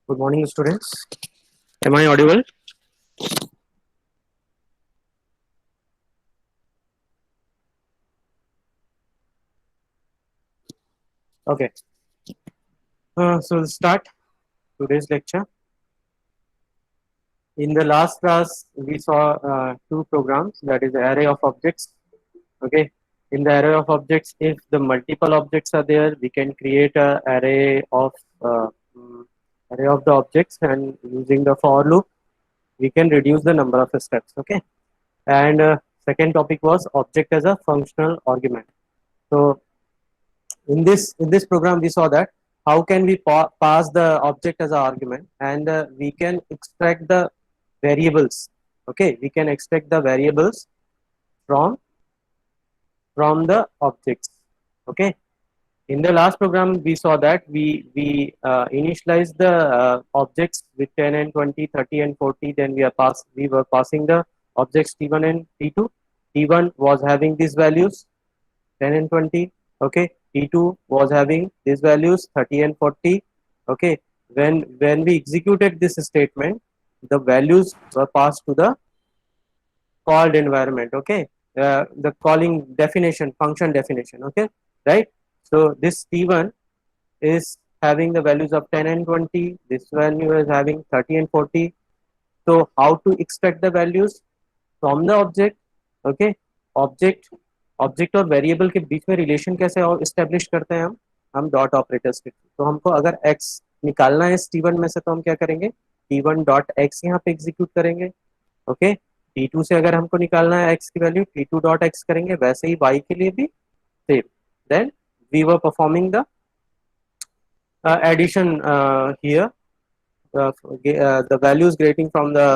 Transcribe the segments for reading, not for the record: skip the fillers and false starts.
Good morning, students. Am I audible? Okay. So we'll start today's lecture. In the last class, we saw two programs, that is the array of objects. Okay. In the array of objects, if the multiple objects are there, we can create a uh, mm, array of the objects, and using the for loop, we can reduce the number of steps. Okay. And second topic was object as a functional argument. So in this program we saw that how can we pass the object as an argument, and we can extract the variables. Okay, we can extract the variables from the objects. Okay, in the last program we saw that we initialized the objects with 10 and 20, 30 and 40. Then we were passing the objects t1 and t2. T1 was having these values 10 and 20. Okay, t2 was having these values 30 and 40. Okay, when we executed this statement, the values were passed to the called environment. Okay, the calling definition, function definition. Okay, right. So this t1 is having the values of 10 and 20. This value is having 30 and 40. So how to extract the values from the object? Okay, object object और variable के बीच में relation कैसे और establish करते हैं हम dot operators के through. तो हमको अगर x निकालना है इस t1 में से, तो हम क्या करेंगे, t1 डॉट एक्स यहाँ पे एग्जीक्यूट करेंगे। ओके, t2 से अगर हमको निकालना है x की वैल्यू, t2 डॉट एक्स करेंगे, वैसे ही y के लिए भी same. Then we were performing the addition here, the values getting from the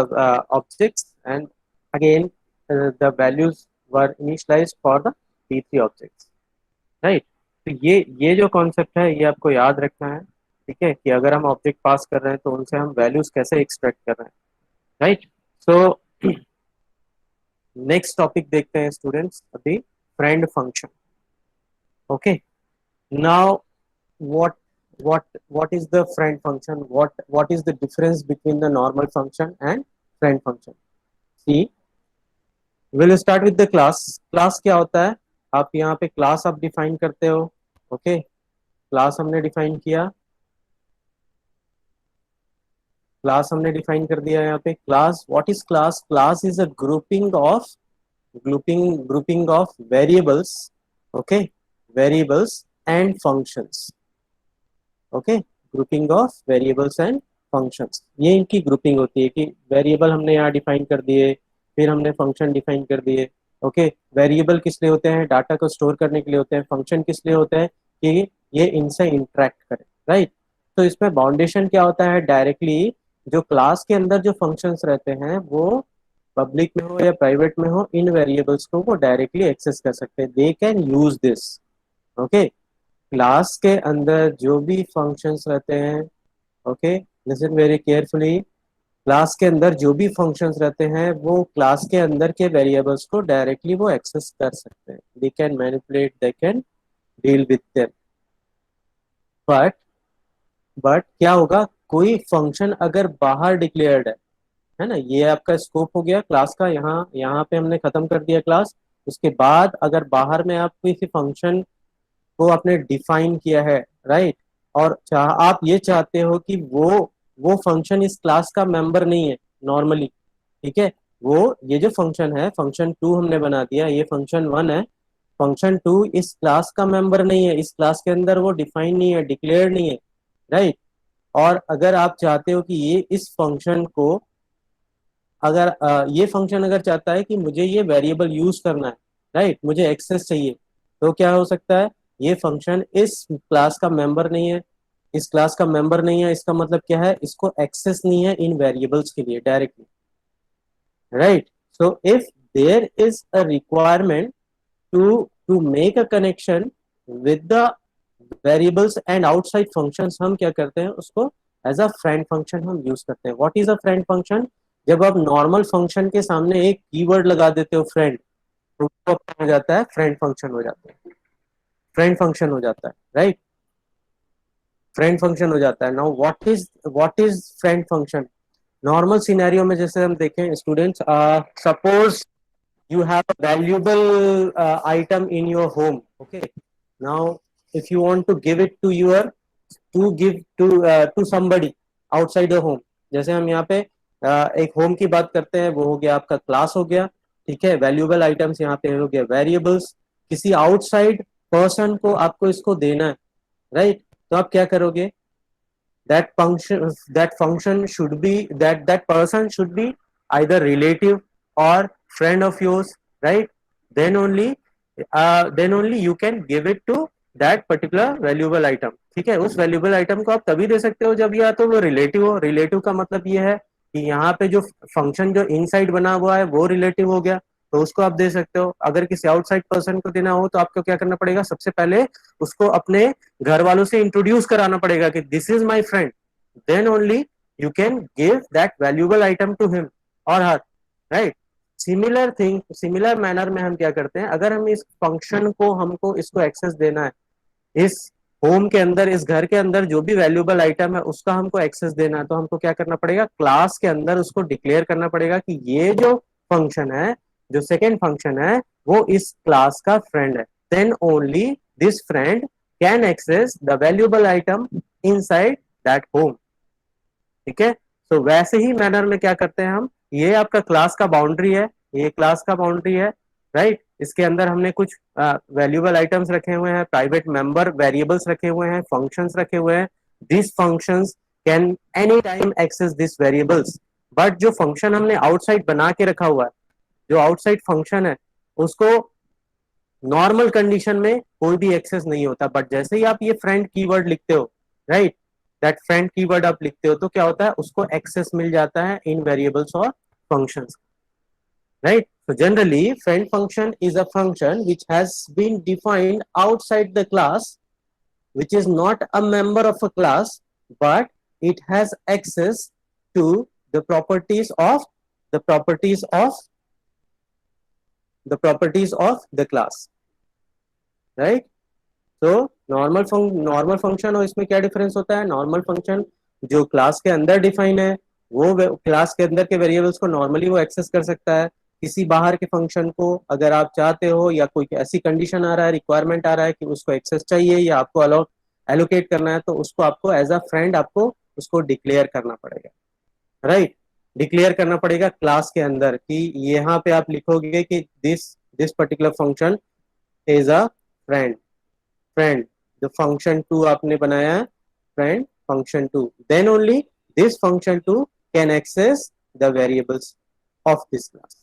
objects, and again the values were initialized for the t3 objects, right? तो ये जो concept है ये आपको याद रखना है। ठीक है, कि अगर हम ऑब्जेक्ट पास कर रहे हैं तो उनसे हम वैल्यूज कैसे एक्सट्रैक्ट कर रहे हैं, राइट? सो नेक्स्ट टॉपिक देखते हैं स्टूडेंट्स, अभी friend function. Okay, now what what is the friend function, what is the difference between the normal function and friend function? See, we'll start with the class. Class क्या होता है? आप यहाँ पे class आप डिफाइन करते हो। ओके, क्लास हमने डिफाइन किया, क्लास हमने डिफाइन कर दिया यहाँ पे। Class, what is class? Class is a grouping of variables. Okay, variables and functions. Okay, grouping of variables and functions, ये इनकी ग्रुपिंग होती है कि वेरिएबल हमने यहाँ डिफाइन कर दिए, फिर हमने फंक्शन डिफाइन कर दिए। ओके, वेरिएबल किस लिए होते हैं? डाटा को स्टोर करने के लिए होते हैं। फंक्शन किस लिए होते हैं? कि ये इनसे इंटरेक्ट करें, राइट? तो इसमें बाउंडेशन क्या होता है? डायरेक्टली जो क्लास के अंदर जो फंक्शंस रहते हैं वो पब्लिक में हो या प्राइवेट में हो, इन वेरिएबल्स को वो डायरेक्टली एक्सेस कर सकते हैं। They can use this. Okay, class के अंदर जो भी फंक्शंस रहते हैं, okay, listen very carefully, class के अंदर जो भी फंक्शंस रहते हैं वो क्लास के अंदर के वेरिएबल्स को डायरेक्टली वो एक्सेस कर सकते हैं। They can manipulate, they can deal with them. But क्या होगा, कोई फंक्शन अगर बाहर डिक्लेयर्ड है ना, ये आपका स्कोप हो गया क्लास का, यहाँ पे हमने खत्म कर दिया क्लास। उसके बाद अगर बाहर में आप किसी फंक्शन को आपने डिफाइन किया है, राइट, और आप ये चाहते हो कि वो फंक्शन इस क्लास का मेंबर नहीं है नॉर्मली, ठीक है, वो ये जो फंक्शन है, फंक्शन टू हमने बना दिया, ये फंक्शन वन है, फंक्शन टू इस क्लास का मेंबर नहीं है, इस क्लास के अंदर वो डिफाइन नहीं है, डिक्लेयर नहीं है, राइट। और अगर आप चाहते हो कि ये इस फंक्शन को, अगर ये फंक्शन अगर चाहता है कि मुझे ये वेरिएबल यूज करना है, राइट, मुझे एक्सेस चाहिए, तो क्या हो सकता है, ये फंक्शन इस क्लास का मेंबर नहीं है, इस क्लास का मेंबर नहीं है, इसका मतलब क्या है, इसको एक्सेस नहीं है इन वेरिएबल्स के लिए directly, right. So if there is a requirement to make a connection with the variables and outside functions, हम क्या करते हैं, उसको एज अ फ्रेंड फंक्शन हम यूज करते हैं। What is a friend function? जब आप नॉर्मल फंक्शन के सामने एक कीवर्ड लगा देते हो फ्रेंड, तो वो क्या हो जाता है, फ्रेंड फंक्शन हो जाता है, फ्रेंड फंक्शन हो जाता है, राइट। फ्रेंड फंक्शन हो जाता है. Now what is friend function? Normal scenario में जैसे हम देखें students, suppose you have a valuable item in your home. Okay, now if you want to give it to your to give to somebody outside the home, जैसे हम यहाँ पे एक home की बात करते हैं, वो हो गया आपका क्लास हो गया. ठीक है, वैल्यूएबल आइटम्स यहाँ पे हो गया वेरिएबल्स. किसी आउटसाइड पर्सन को आपको इसको देना है, राइट? तो आप क्या करोगे? that function should be that person should be either relative or friend of yours, right? Then only you can give it to that particular valuable item. ठीक है, उस valuable item को आप तभी दे सकते हो जब या तो वो रिलेटिव हो. रिलेटिव का मतलब ये है कि यहाँ पे जो फंक्शन जो इनसाइड बना हुआ है वो रिलेटिव हो गया, तो उसको आप दे सकते हो. अगर किसी आउटसाइड पर्सन को देना हो तो आपको क्या करना पड़ेगा? सबसे पहले उसको अपने घर वालों से इंट्रोड्यूस कराना पड़ेगा कि this is my friend. then only you can give that valuable item to him or her, right? Similar thing, similar manner में हम क्या करते हैं, अगर हम इस फंक्शन को हमको इसको एक्सेस देना है, इस होम के अंदर, इस घर के अंदर जो भी वैल्यूएबल आइटम है उसका हमको एक्सेस देना है, तो हमको क्या करना पड़ेगा? क्लास के अंदर उसको डिक्लेयर करना पड़ेगा कि ये जो फंक्शन है, जो सेकेंड फंक्शन है, वो इस क्लास का फ्रेंड है. Then only this friend can access the valuable item inside that home. ठीक है, तो वैसे ही मैनर में क्या करते हैं हम, ये आपका क्लास का बाउंड्री है, ये क्लास का बाउंड्री है, राइट? इसके अंदर हमने कुछ वैल्यूएबल आइटम्स रखे हुए हैं, प्राइवेट मेंबर वेरिएबल्स रखे हुए हैं, फंक्शंस रखे हुए हैं. This functions can any time access this variables. But जो फंक्शन हमने आउटसाइड बना के रखा हुआ है, जो आउटसाइड फंक्शन है, उसको नॉर्मल कंडीशन में कोई भी एक्सेस नहीं होता. बट जैसे ही आप ये फ्रेंड कीवर्ड लिखते हो, राइट, दैट फ्रेंड कीवर्ड आप लिखते हो, तो क्या होता है? उसको एक्सेस मिल जाता है इन वेरिएबल्स और functions, right? So generally friend function is a function which has been defined outside the class, which is not a member of a class, but it has access to the properties of the properties of the properties of the class, right? तो normal function और इसमें क्या difference होता है? Normal function जो class के अंदर define है, वो क्लास के अंदर के वेरिएबल्स को नॉर्मली वो एक्सेस कर सकता है. किसी बाहर के फंक्शन को अगर आप चाहते हो, या कोई ऐसी कंडीशन आ रहा है, रिक्वायरमेंट आ रहा है कि उसको एक्सेस चाहिए या आपको एलोकेट करना है, तो उसको आपको एज अ फ्रेंड आपको उसको डिक्लेयर करना पड़ेगा, राइट? डिक्लेयर करना पड़ेगा क्लास के अंदर कि यहाँ पे आप लिखोगे कि this particular function is a friend. Friend जो फंक्शन टू आपने बनाया है, friend function two, then only this function two can access the variables of this class,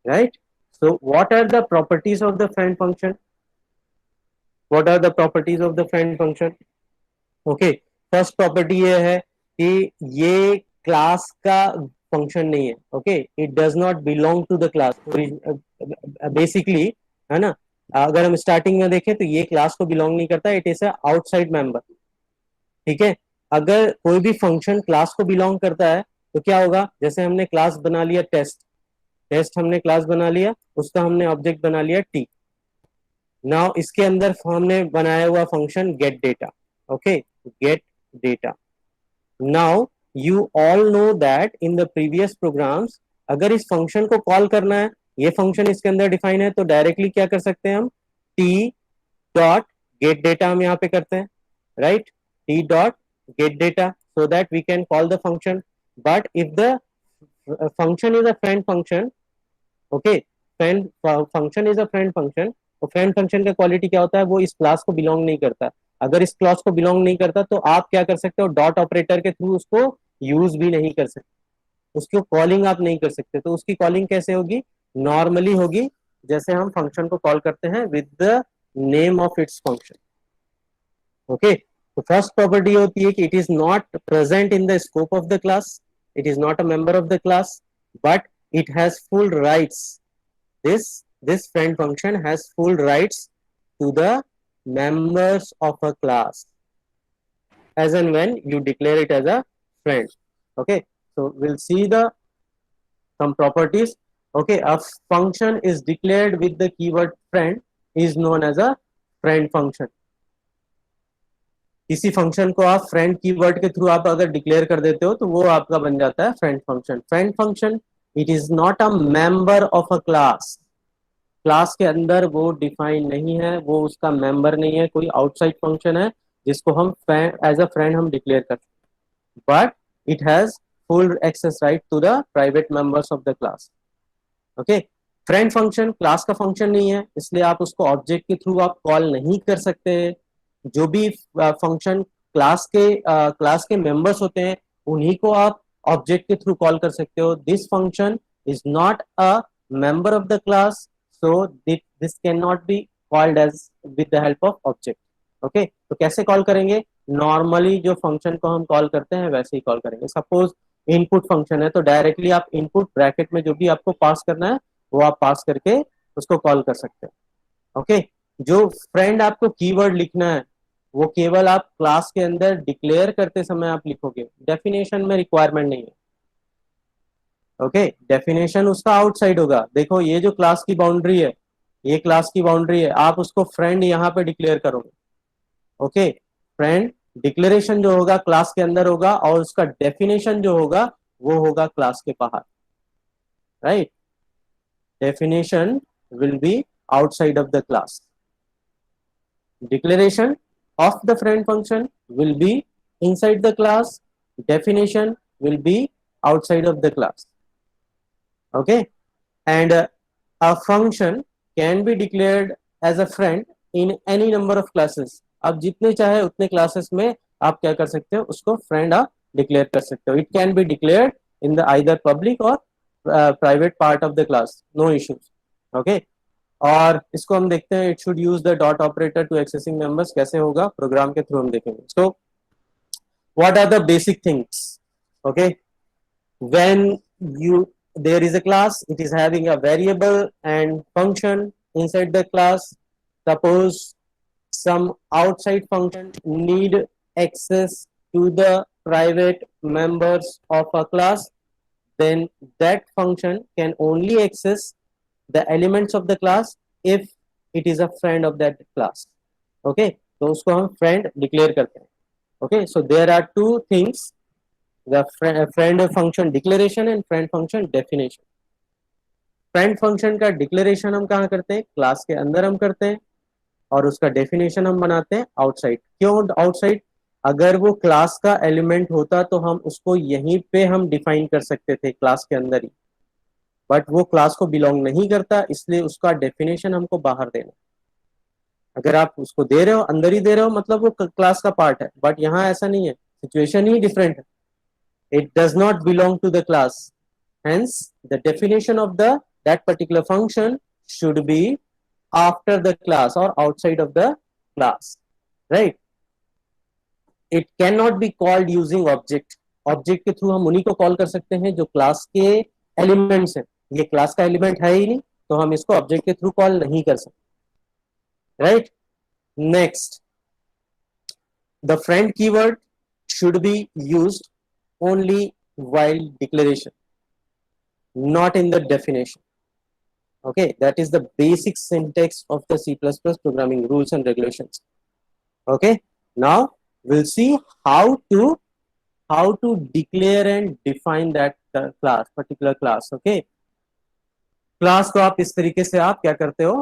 right? So what are the properties of the friend function? What are the properties of the friend function? Okay, first property ये है कि ये class का function नहीं है. Okay, it does not belong to the class. Basically, है ना, अगर हम स्टार्टिंग में देखें तो ये क्लास को बिलोंग नहीं करता, it is a outside member. ठीक है, अगर कोई भी फंक्शन क्लास को बिलोंग करता है तो क्या होगा? जैसे हमने क्लास बना लिया टेस्ट हमने क्लास बना लिया, उसका हमने ऑब्जेक्ट बना लिया टी. नाउ इसके अंदर हमने बनाया हुआ function get data. Okay, get data. Now you all know that in the previous programs, अगर इस फंक्शन को कॉल करना है, ये फंक्शन इसके अंदर डिफाइन है, तो डायरेक्टली क्या कर सकते हैं हम? टी डॉट गेट डेटा हम यहाँ पे करते हैं, right? T dot gate data, so that we can call the function. But if the function is a friend function, okay, friend function is a friend function, तो friend function का quality क्या होता है? वो इस क्लास को belong नहीं करता. अगर इस क्लास को बिलोंग नहीं करता तो आप क्या कर सकते हो? डॉट ऑपरेटर के थ्रू उसको यूज भी नहीं कर सकते, उसकी कॉलिंग आप नहीं कर सकते. तो उसकी कॉलिंग कैसे होगी? नॉर्मली होगी जैसे हम फंक्शन को कॉल करते हैं with the name of its function. Okay, तो फर्स्ट प्रॉपर्टी होती है कि it is not present in the scope of the class, it is not a member of the class, but it has full rights. this friend function has full rights to the members of a class as and when you declare it as a friend. Okay, so we'll see the some properties. Okay, a function is declared with the keyword friend is known as a friend function. किसी function को आप friend keyword के through आप अगर declare कर देते हो तो वो आपका बन जाता है friend function. Friend function it is not a member of a class, class के अंदर वो डिफाइन नहीं है, वो उसका मेंबर नहीं है, कोई आउटसाइड फंक्शन है जिसको हम एज अ फ्रेंड हम डिक्लेयर कर सकते, but it has full access right to the private members of the class. Okay, friend function class का फंक्शन नहीं है, इसलिए आप उसको ऑब्जेक्ट के थ्रू आप कॉल नहीं कर सकते। जो भी फंक्शन क्लास के मेंबर्स होते हैं उन्हीं को आप ऑब्जेक्ट के थ्रू कॉल कर सकते हो। This function is not a member of the class, so this cannot be called as with the help of object। Okay, तो कैसे कॉल करेंगे? नॉर्मली जो फंक्शन को हम कॉल करते हैं वैसे ही कॉल करेंगे। सपोज इनपुट फंक्शन है तो डायरेक्टली आप इनपुट ब्रैकेट में जो भी आपको पास करना है वो आप पास करके उसको कॉल कर सकते हैं। ओके, जो फ्रेंड आपको कीवर्ड लिखना है वो केवल आप क्लास के अंदर डिक्लेयर करते समय आप लिखोगे, डेफिनेशन में रिक्वायरमेंट नहीं है। ओके, डेफिनेशन उसका आउटसाइड होगा। देखो ये जो क्लास की बाउंड्री है, ये क्लास की बाउंड्री है, आप उसको फ्रेंड यहाँ पे डिक्लेयर करोगे। ओके, फ्रेंड डिक्लेरेशन जो होगा क्लास के अंदर होगा और उसका डेफिनेशन जो होगा वो होगा क्लास के बाहर, right. Definition will be outside of the class, declaration of the friend function will be inside the class, definition will be outside of the class। Okay, and a function can be declared as a friend in any number of classes। आप जितने चाहे उतने classes में आप क्या कर सकते हो, उसको फ्रेंड आप डिक्लेयर कर सकते हो। It can be declared in the either public और private part of the class, no issues. Okay, और इसको हम देखते हैं, it should use the dot operator to accessing members. कैसे होगा प्रोग्राम के थ्रू हम देखेंगे। So what are the basic things? Okay, when you there is a class, it is having a variable and function inside the class। Suppose some outside function need access to the private members of a class, then that function can only access the elements of the class if it is a friend of that class। okay, तो उसको हम friend declare करते हैं। okay, so there are two things, the friend function declaration and friend function definition। friend function का declaration हम कहाँ करते हैं? क्लास के अंदर हम करते हैं, और उसका डेफिनेशन हम बनाते हैं आउटसाइड। क्यों आउटसाइड? अगर वो क्लास का एलिमेंट होता तो हम उसको यहीं पे हम डिफाइन कर सकते थे क्लास के अंदर ही, बट वो क्लास को बिलोंग नहीं करता, इसलिए उसका डेफिनेशन हमको बाहर देना। अगर आप उसको दे रहे हो अंदर ही दे रहे हो मतलब वो क्लास का पार्ट है, बट यहाँ ऐसा नहीं है, सिचुएशन ही डिफरेंट है। It does not belong to the class, hence the definition of the that particular function should be after the class or outside of the class, right। it cannot be called using object। Object के through हम उन्हीं को call कर सकते हैं जो class के elements हैं। ये क्लास का एलिमेंट है ही नहीं तो हम इसको ऑब्जेक्ट के थ्रू कॉल नहीं कर सकते, right. Next, the friend keyword should be used only while declaration, not in the definition। okay, that is the basic syntax of the C++ programming rules and regulations। okay, now we'll see how to declare and define that class, particular class। okay, class को आप इस तरीके से आप क्या करते हो,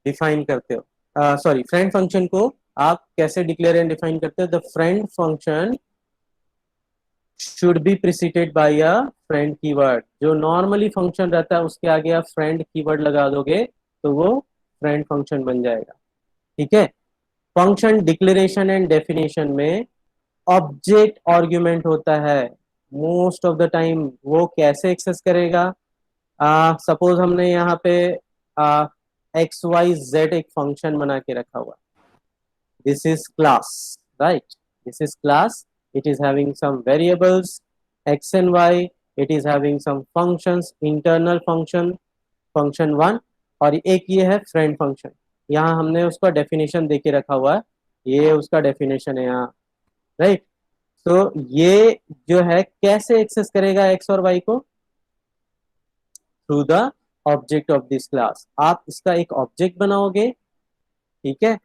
define करते हो। सॉरी, फ्रेंड फंक्शन को आप कैसे डिक्लेयर एंड डिफाइन करते हो? The friend function should be preceded by a friend keyword. जो नॉर्मली फंक्शन रहता है उसके आगे आप फ्रेंड कीवर्ड लगा दोगे तो वो फ्रेंड फंक्शन बन जाएगा। ठीक है, फंक्शन डिक्लेरेशन एंड डेफिनेशन में ऑब्जेक्ट आर्ग्यूमेंट होता है मोस्ट ऑफ द टाइम। वो कैसे एक्सेस करेगा? सपोज हमने यहाँ पे एक्स वाई जेड एक फंक्शन बना के रखा हुआ, this is class, right. This is class, it is having some variables x and y, it is having some functions, internal function, function 1, और एक ये है friend function। यहाँ हमने उसका डेफिनेशन दे के रखा हुआ है, ये उसका डेफिनेशन है यहाँ, राइट। तो ये जो है कैसे एक्सेस करेगा x और y को? Through the object of this class. आप इसका एक ऑब्जेक्ट बनाओगे, ठीक है।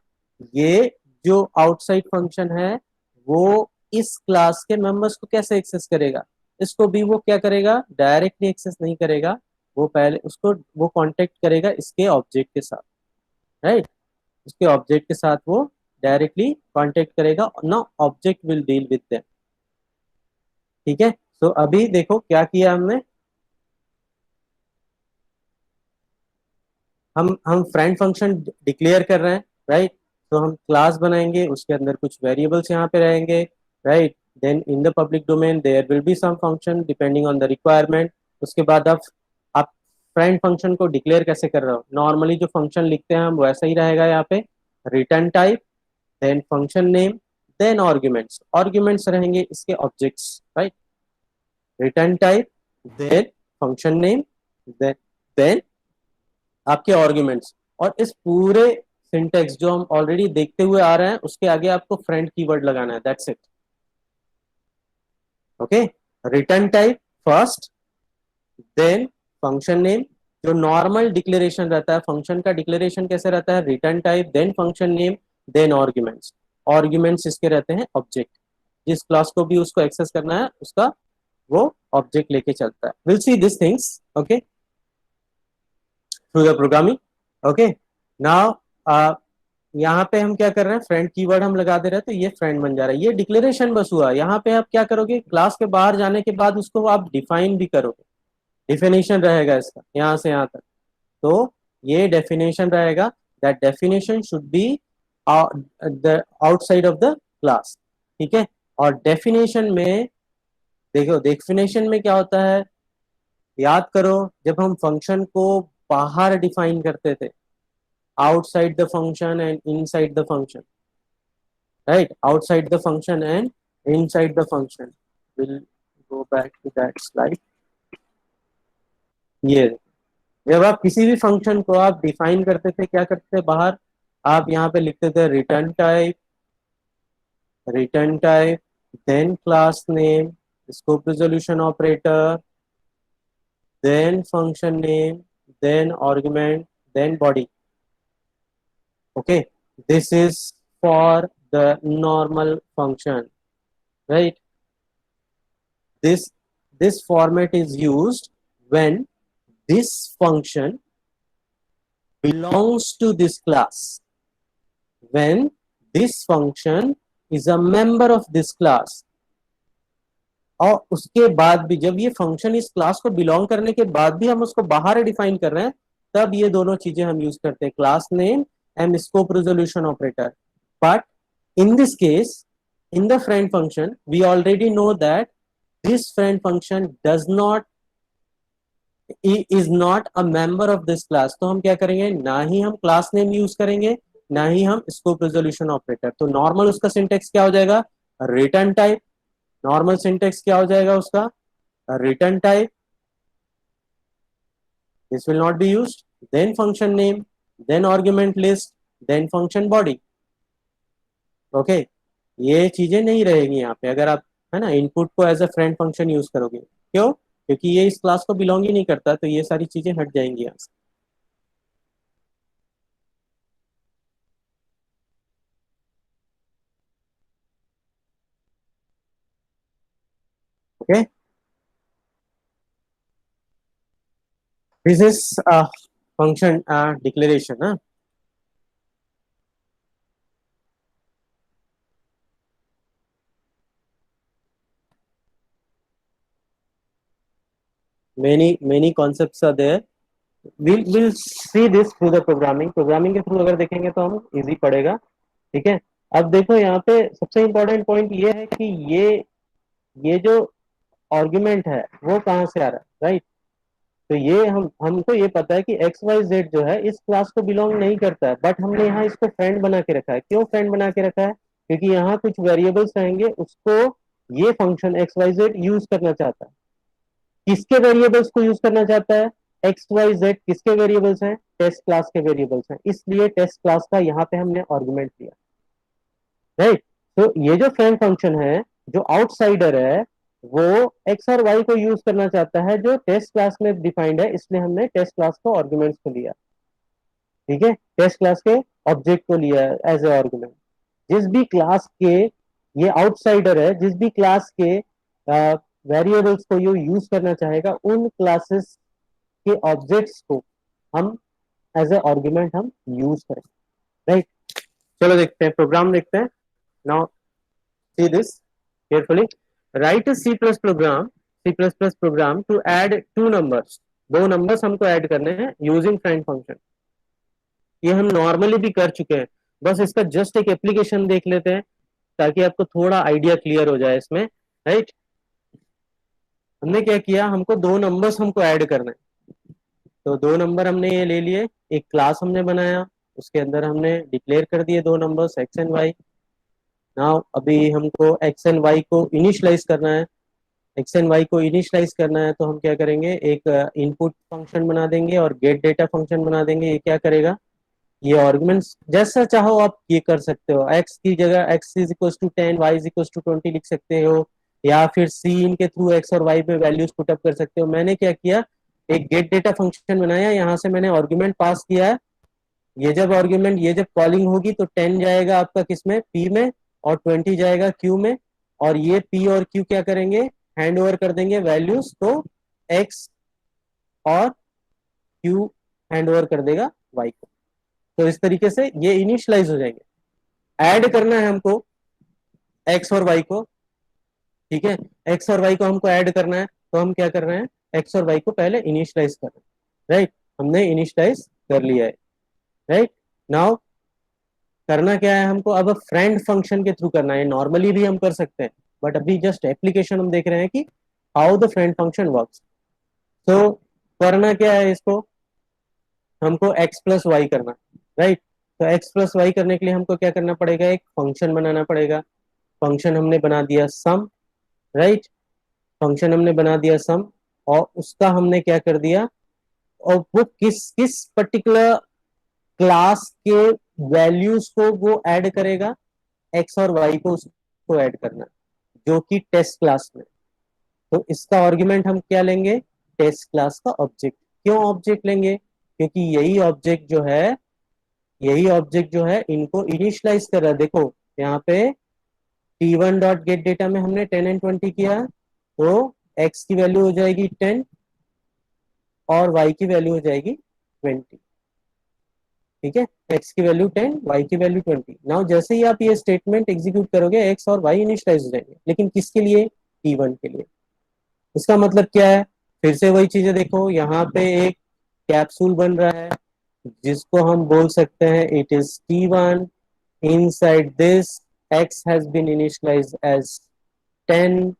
ये जो आउटसाइड फंक्शन है वो इस क्लास के मेंबर्स को कैसे एक्सेस करेगा, इसको भी वो क्या करेगा, डायरेक्टली एक्सेस नहीं करेगा, वो पहले उसको वो कांटेक्ट करेगा इसके ऑब्जेक्ट के साथ, राइट। उसके ऑब्जेक्ट के साथ वो डायरेक्टली कांटेक्ट करेगा ना, object will deal with them. ठीक है, तो अभी देखो क्या किया हमने, हम फ्रेंड फंक्शन डिक्लेयर कर रहे हैं, राइट। तो हम क्लास बनाएंगे, उसके अंदर कुछ वेरिएबल्स यहाँ पे रहेंगे, right. Then in the public domain there will be some function depending on the requirement. उसके बाद आप फ्रेंड फंक्शन को डिक्लेयर कैसे कर रहे हो, नॉर्मली जो फंक्शन लिखते हैं हम वैसा ही रहेगा यहाँ पे, return type, then function name, then arguments, arguments रहेंगे इसके objects, right. Return type, then function name, then आपके आर्ग्यूमेंट्स। और इस पूरे सिंटेक्स जो हम ऑलरेडी देखते हुए आ रहे हैं उसके आगे आपको फ्रेंड कीवर्ड लगाना है, that's it. Okay, return type first, then function name, जो नॉर्मल डिक्लेरेशन रहता है फंक्शन का, डिक्लेरेशन कैसे रहता है, return type, then function name, then arguments. Arguments इसके रहते हैं ऑब्जेक्ट, जिस क्लास को भी उसको एक्सेस करना है उसका वो ऑब्जेक्ट लेके चलता है। Will see this things okay through the programming. Okay, now यहाँ पे हम क्या कर रहे हैं, फ्रेंड कीवर्ड हम लगा दे रहे हैं तो ये फ्रेंड बन जा रहा है, ये डिक्लेरेशन बस हुआ। यहाँ पे आप क्या करोगे, क्लास के बाहर जाने के बाद उसको आप डिफाइन भी करोगे, डिफिनेशन रहेगा इसका यहाँ से यहाँ तक। तो ये डेफिनेशन रहेगा, that definition should be the outside of the class. ठीक है, और डेफिनेशन में देखो, डेफिनेशन में क्या होता है, याद करो जब हम फंक्शन को बाहर डिफाइन करते थे, outside the function and inside the function, right, outside the function and inside the function, we'll go back to that slide। ये जब आप किसी भी फंक्शन को आप डिफाइन करते थे क्या करते थे बाहर, आप यहाँ पे लिखते थे return type, return type, then class name, scope resolution operator, then function name, then argument, then body. okay, this is for the normal function, right? This format is used when this function belongs to this class, when this function is a member of this class। और उसके बाद भी जब ये function इस class को belong करने के बाद भी हम उसको बाहर डिफाइन कर रहे हैं, तब ये दोनों चीजें हम यूज करते हैं, class name and scope resolution operator। But in this case, in the friend function, we already know that this friend function is not a member of this class। तो हम क्या करेंगे, ना ही हम क्लास नेम यूज करेंगे, ना ही हम scope resolution operator. तो नॉर्मल उसका सिंटेक्स क्या हो जाएगा, रिटर्न टाइप, नॉर्मल सिंटेक्स क्या हो जाएगा उसका, return type, this will not be used, then function name, then argument list, then function body। Okay, ये चीजें नहीं रहेगी यहाँ पे अगर आप, है ना, इनपुट को as a friend function use करोगे। क्यों, क्योंकि ये इस क्लास को बिलोंग ही नहीं करता, तो ये सारी चीजें हट जाएंगी यहाँ से। Okay, this is function declaration. हाँ, many concepts are there, we'll see this through the programming के थ्रू अगर देखेंगे तो हम इजी पड़ेगा। ठीक है, अब देखो यहाँ पे सबसे इंपॉर्टेंट पॉइंट ये है कि ये जो आर्गुमेंट है वो कहाँ से आ रहा है, राइट। तो ये हमको ये पता है कि एक्स वाई जेड जो है इस क्लास को बिलोंग नहीं करता है, बट हमने यहाँ इसको फ्रेंड बना के रखा है। क्यों फ्रेंड बना के रखा है, क्योंकि यहाँ कुछ वेरिएबल्स रहेंगे, उसको ये function x y z use करना चाहता है। किसके वेरिएबल्स को यूज करना चाहता है, एक्स वाई जेड किसके वेरिएबल्स हैं, टेस्ट क्लास के वेरिएबल्स हैं, इसलिए टेस्ट क्लास का यहाँ पे हमने आर्गुमेंट दिया, राइट। तो ये जो फ्रेंड फंक्शन है, जो आउटसाइडर है, वो एक्स और वाई को यूज करना चाहता है जो टेस्ट क्लास में डिफाइंड है, इसलिए हमने टेस्ट क्लास को आर्गुमेंट्स को लिया। ठीक है, टेस्ट क्लास के ऑब्जेक्ट को लिया एज ए आर्गुमेंट। जिस भी क्लास के, ये आउटसाइडर है, जिस भी क्लास के वेरिएबल्स को ये यूज करना चाहेगा उन क्लासेस के ऑब्जेक्ट्स को हम एज ए आर्गुमेंट हम यूज करेंगे, राइट। चलो देखते हैं, प्रोग्राम देखते हैं। Now see this carefully, right C plus program, C plus plus program to add two numbers, दो नंबर्स हमको ऐड करने हैं यूजिंग फ्रेंड फंक्शन। ये हम नॉर्मली भी कर चुके हैं, बस इसका जस्ट एक एप्लीकेशन देख लेते हैं ताकि आपको थोड़ा आइडिया क्लियर हो जाए इसमें, राइट। हमने क्या किया, हमको दो नंबर्स हमको ऐड करना है, तो दो नंबर हमने ये ले लिए, एक क्लास हमने बनाया, उसके अंदर हमने डिक्लेयर कर दिए दो numbers x and y. Now अभी हमको एक्स एंड वाई को इनिशियलाइज करना है, एक्स एंड वाई को इनिशियलाइज करना है तो हम क्या करेंगे, एक इनपुट फंक्शन बना देंगे और गेट डेटा फंक्शन बना देंगे। ये क्या करेगा, ये आर्गुमेंट्स जैसा चाहो आप ये कर सकते हो, एक्स की जगह x is equal to 10, y is equal to 20 लिख सकते हो, या फिर सी इन के थ्रू एक्स और वाई पे वैल्यूज पुटअप कर सकते हो। मैंने क्या किया, एक गेट डेटा फंक्शन बनाया, यहाँ से मैंने आर्गुमेंट पास किया है। ये जब कॉलिंग होगी तो 10 जाएगा आपका किसमें, पी में, और 20 जाएगा क्यू में, और ये पी और क्यू क्या करेंगे, हैंड ओवर कर देंगे वैल्यूज, तो एक्स और क्यू हैंड ओवर कर देगा वाई को। तो इस तरीके से ये इनिशियलाइज हो जाएंगे। ऐड करना है हमको एक्स और वाई को, ठीक है, एक्स और वाई को हमको ऐड करना है, तो हम क्या कर रहे हैं, एक्स और वाई को पहले इनिशियलाइज कर रहे हैं, राइट। हमने इनिशियलाइज कर लिया है, राइट। नाउ करना क्या है हमको, अब फ्रेंड फंक्शन के थ्रू करना है। नॉर्मली भी हम कर सकते हैं, बट अभी जस्ट एप्लीकेशन हम देख रहे हैं कि how the friend function works. तो करना क्या है, इसको हमको एक्स प्लस वाई करना, राइट। तो एक्स प्लस वाई करने के लिए हमको क्या करना पड़ेगा, एक फंक्शन बनाना पड़ेगा। फंक्शन हमने बना दिया सम, राइट। फंक्शन हमने बना दिया सम, और उसका हमने क्या कर दिया, और वो किस किस पर्टिकुलर क्लास के वैल्यूज को वो ऐड करेगा, एक्स और वाई को उसको ऐड करना, जो कि टेस्ट क्लास में। तो इसका आर्गुमेंट हम क्या लेंगे, टेस्ट क्लास का ऑब्जेक्ट। क्यों ऑब्जेक्ट लेंगे, क्योंकि यही ऑब्जेक्ट जो है इनको इनिशियलाइज कर रहा है। देखो यहाँ पे t1 डॉट गेट डेटा में हमने 10 एंड 20 किया, तो x की वैल्यू हो जाएगी 10 और y की वैल्यू हो जाएगी 20, ठीक है। x की वैल्यू 10, y की वैल्यू 20। नाउ जैसे ही आप ये स्टेटमेंट एग्जीक्यूट करोगे x और y इनिशियलाइज हो जाएंगे, लेकिन किसके लिए, t1 के लिए। इसका मतलब क्या है, फिर से वही चीजें देखो, यहाँ पे एक कैप्सूल बन रहा है जिसको हम बोल सकते हैं it is t1। inside this x has been initialized as 10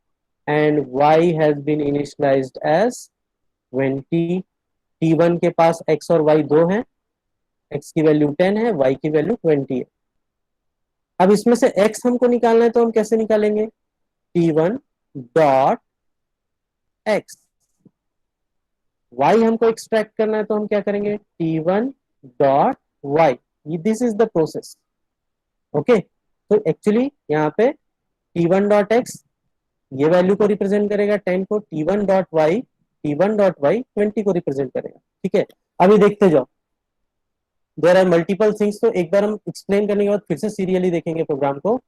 and y has been initialized as 20। t1 के पास x और y दो हैं, x की वैल्यू 10 है, y की वैल्यू 20 है। अब इसमें से x हमको निकालना है तो हम कैसे निकालेंगे, t1 डॉट x। y हमको एक्सट्रैक्ट करना है तो हम क्या करेंगे, t1 dot y। This is the process, okay. तो एक्चुअली यहाँ पे t1 डॉट x ये वैल्यू को रिप्रेजेंट करेगा 10 को, t1 डॉट y 20 को रिप्रेजेंट करेगा, ठीक है। अभी देखते जाओ, देयर आर मल्टीपल थिंग्स, तो एक बार हम एक्सप्लेन करने के बाद फिर से सीरियली देखेंगे प्रोग्राम को,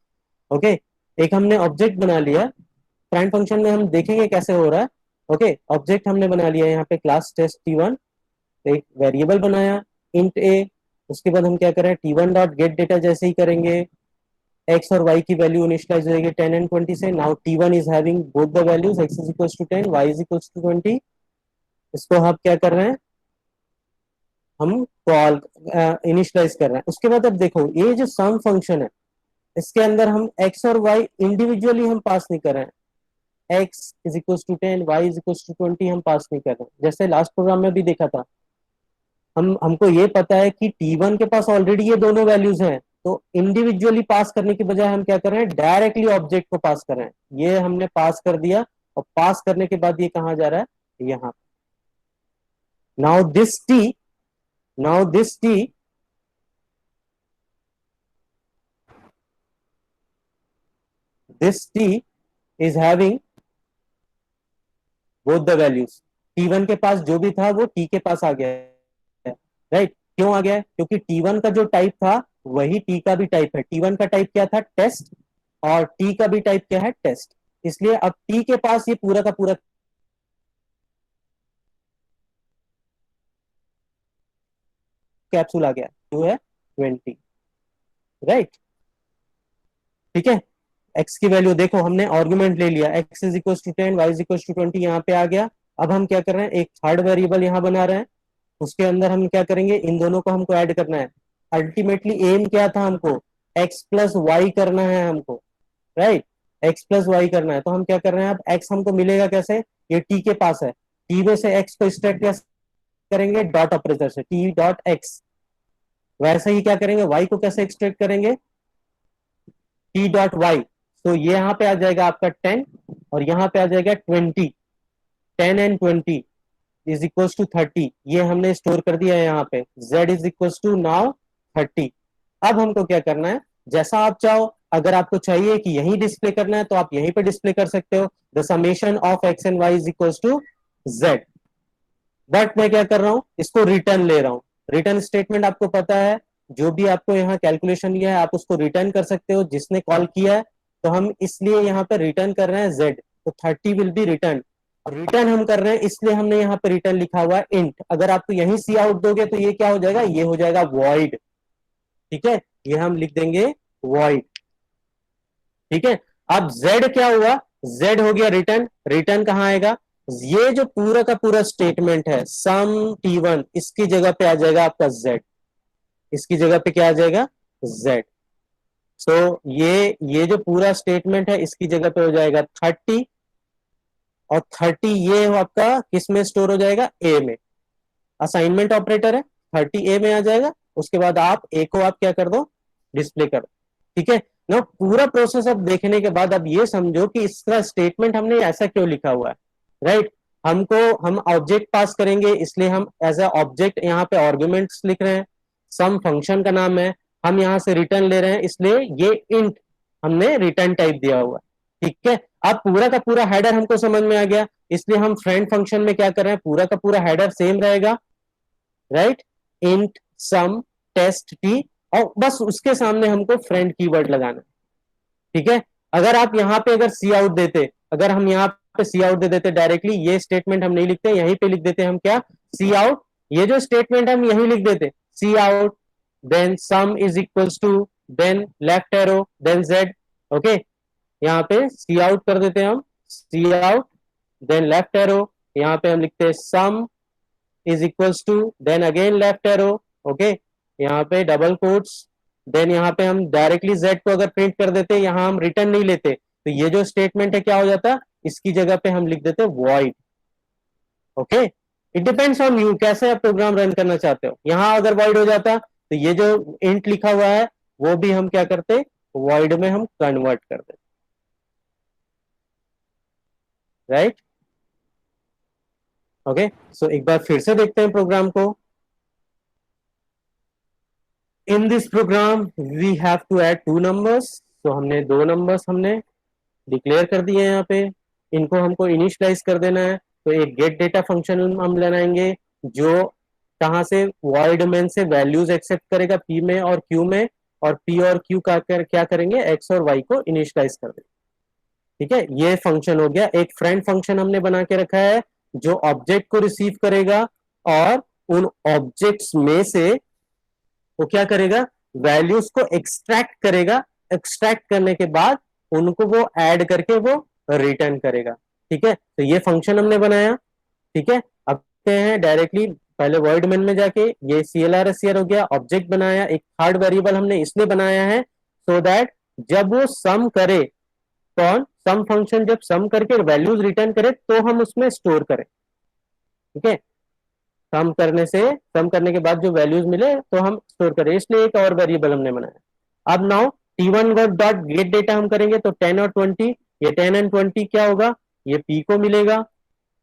ओके। एक हमने ऑब्जेक्ट बना लिया, फ्रेंड फंक्शन में हम देखेंगे कैसे हो रहा है, ओके। ऑब्जेक्ट हमने बना लिया यहाँ पे क्लास टेस्ट t1, एक वेरिएबल बनाया इंट a। उसके बाद हम क्या करें, t1 डॉट गेट डेटा जैसे ही करेंगे, x और y की वैल्यू इनिशियलाइज हो जाएगी 10 एंड 20 से। Now t1 is having both the values, x is equal to 10, y is equal to 20। इसको हम क्या कर रहे हैं, हम कॉल इनिशियलाइज कर रहे हैं। उसके बाद अब देखो ये जो सम फंक्शन है, इसके अंदर हम x और y इंडिविजुअली हम पास नहीं कर रहे हैं, x is equal to 10, y is equal to 20 हम पास नहीं कर रहे हैं। जैसे लास्ट प्रोग्राम में भी देखा था, हमको ये पता है कि t1 के पास ऑलरेडी ये दोनों वैल्यूज हैं, तो इंडिविजुअली पास करने की बजाय हम क्या कर रहे हैं, डायरेक्टली ऑब्जेक्ट को पास कर रहे हैं। ये हमने पास कर दिया, और पास करने के बाद ये कहाँ जा रहा है, यहाँ। Now this t, now this t this t is having both the values। t1 के पास जो भी था वो t के पास आ गया है, राइट। क्यों आ गया है, क्योंकि t1 का जो टाइप था वही टी का भी टाइप है। T1 का टाइप क्या था, टेस्ट, और टी का भी टाइप क्या है, टेस्ट। इसलिए अब टी के पास ये पूरा का पूरा कैप्सूल आ गया, जो है 20, राइट। ठीक है, एक्स की वैल्यू देखो, हमने आर्गुमेंट ले लिया, x is equal to 10, y is equal to 20, यहाँ पे आ गया। अब हम क्या कर रहे हैं, एक थर्ड वेरिएबल यहाँ बना रहे हैं, उसके अंदर हम क्या करेंगे, इन दोनों को हमको ऐड करना है। अल्टीमेटली एम क्या था हमको, एक्स प्लस वाई करना है हमको, राइट। एक्स प्लस वाई करना है, तो हम क्या कर रहे हैं, अब एक्स हमको मिलेगा कैसे, ये टी के पास है, टी में से एक्स को एक्सट्रैक्ट कैसे करेंगे, डॉट ऑपरेटर से, टी डॉट एक्स। वैसे ही क्या करेंगे, वाई को कैसे एक्सट्रैक्ट करेंगे, टी डॉट वाई। तो ये यहाँ पे आ जाएगा आपका 10, और यहाँ पे आ जाएगा 20, 10 and 20 इज इक्वल टू 30। ये हमने स्टोर कर दिया है यहाँ पे, z is equal to now 30। अब हमको क्या करना है, जैसा आप चाहो, अगर आपको चाहिए कि यही डिस्प्ले करना है तो आप यहीं पे डिस्प्ले कर सकते हो, the summation of x and y is equal to z। But मैं क्या कर रहा हूं, इसको रिटर्न ले रहा हूं। रिटर्न स्टेटमेंट आपको पता है, जो भी आपको यहाँ कैलकुलेशन लिया है आप उसको रिटर्न कर सकते हो, जिसने कॉल किया है। तो हम इसलिए यहाँ पे रिटर्न कर रहे हैं z, तो 30 विल बी रिटर्न। रिटर्न हम कर रहे हैं इसलिए हमने यहाँ पे रिटर्न लिखा हुआ है इंट। अगर आपको यही सी आउट दोगे तो ये क्या हो जाएगा, ये हो जाएगा वॉइड। ठीक है, ये हम लिख देंगे वॉइड। ठीक है, अब z क्या हुआ, z हो गया रिटर्न। रिटर्न कहाँ आएगा, ये जो पूरा का पूरा स्टेटमेंट है सम t1, इसकी जगह पे आ जाएगा आपका z। इसकी जगह पे क्या आ जाएगा, z। सो ये जो पूरा स्टेटमेंट है इसकी जगह पे हो जाएगा 30, और 30 ये आपका किस में स्टोर हो जाएगा, ए में। असाइनमेंट ऑपरेटर है, 30 ए में आ जाएगा। उसके बाद आप ए को आप क्या कर दो, डिस्प्ले कर दो। ठीक है ना, पूरा प्रोसेस अब देखने के बाद अब ये समझो कि इसका स्टेटमेंट हमने ऐसा क्यों लिखा हुआ है, राइट। हमको हम ऑब्जेक्ट पास करेंगे, इसलिए हम एज ए ऑब्जेक्ट यहाँ पे आर्गुमेंट्स लिख रहे हैं। सम फंक्शन का नाम है, हम यहाँ से रिटर्न ले रहे हैं, इसलिए ये इंट हमने रिटर्न टाइप दिया हुआ है। ठीक है, अब पूरा का पूरा हेडर हमको समझ में आ गया, इसलिए हम फ्रेंड फंक्शन में क्या कर रहे हैं, पूरा का पूरा हेडर सेम रहेगा, राइट। इंट सम टेस्ट टी, और बस उसके सामने हमको फ्रेंड कीवर्ड लगाना है। ठीक है, अगर आप यहाँ पे अगर सी आउट देते, अगर हम यहाँ पे सी आउट दे देते डायरेक्टली, ये स्टेटमेंट हम नहीं लिखते, यहीं पे लिख देते हम क्या, सी आउट। ये जो स्टेटमेंट हम यहीं लिख देते, C out, then sum is equals to, then left arrow, then Z. Okay, यहाँ पे सी आउट कर देते हैं हम, C out, then left arrow, यहाँ पे हम लिखते हैं sum is equals to, then again left arrow, okay, यहाँ पे डबल कोट्स, देन यहाँ पे हम डायरेक्टली z को अगर प्रिंट कर देते, यहाँ हम रिटर्न नहीं लेते, तो ये जो स्टेटमेंट है क्या हो जाता, इसकी जगह पे हम लिख देते void. Okay, it depends on you कैसे आप प्रोग्राम रन करना चाहते हो। यहाँ अगर वॉइड हो जाता तो ये जो इंट लिखा हुआ है वो भी हम क्या करते, वॉइड में हम कन्वर्ट कर देते, राइट। ओके, सो एक बार फिर से देखते हैं प्रोग्राम को। In this program we have to add two numbers, तो हमने दो नंबर्स हमने डिक्लेयर कर दिए यहाँ पे, इनको हमको इनिशियलाइज कर देना है। तो एक गेट डेटा फंक्शन हम बनाएंगे, जो कहाँ से, वॉइड मेन से वैल्यूज एक्सेप्ट करेगा पी में और क्यू में, और पी और क्यू का क्या करेंगे, एक्स और वाई को इनिशियलाइज कर देंगे। ठीक है, ये फंक्शन हो गया। एक फ्रेंड फंक्शन हमने बना के रखा है, जो ऑब्जेक्ट को रिसीव करेगा, और उन ऑब्जेक्ट्स में से वो क्या करेगा, वैल्यूज को एक्सट्रैक्ट करेगा। एक्सट्रैक्ट करने के बाद उनको वो ऐड करके वो रिटर्न करेगा। ठीक है, तो ये फंक्शन हमने बनाया। ठीक है, अब हैं डायरेक्टली पहले वर्ड मेन में जाके, ये CLR हो गया, ऑब्जेक्ट बनाया, एक थर्ड वेरिएबल हमने इसलिए बनाया है सो दैट जब वो सम करे, कौन, सम फंक्शन जब सम करके वैल्यूज रिटर्न करे तो हम उसमें स्टोर करें। ठीक है, सम करने के बाद जो वैल्यूज मिले तो हम स्टोर करें, इसलिए एक और वेरिएबल हमने बनाया। अब now T1 dot gate data हम करेंगे, तो 10 और 20, ये 10 एंड 20 क्या होगा, ये P को मिलेगा,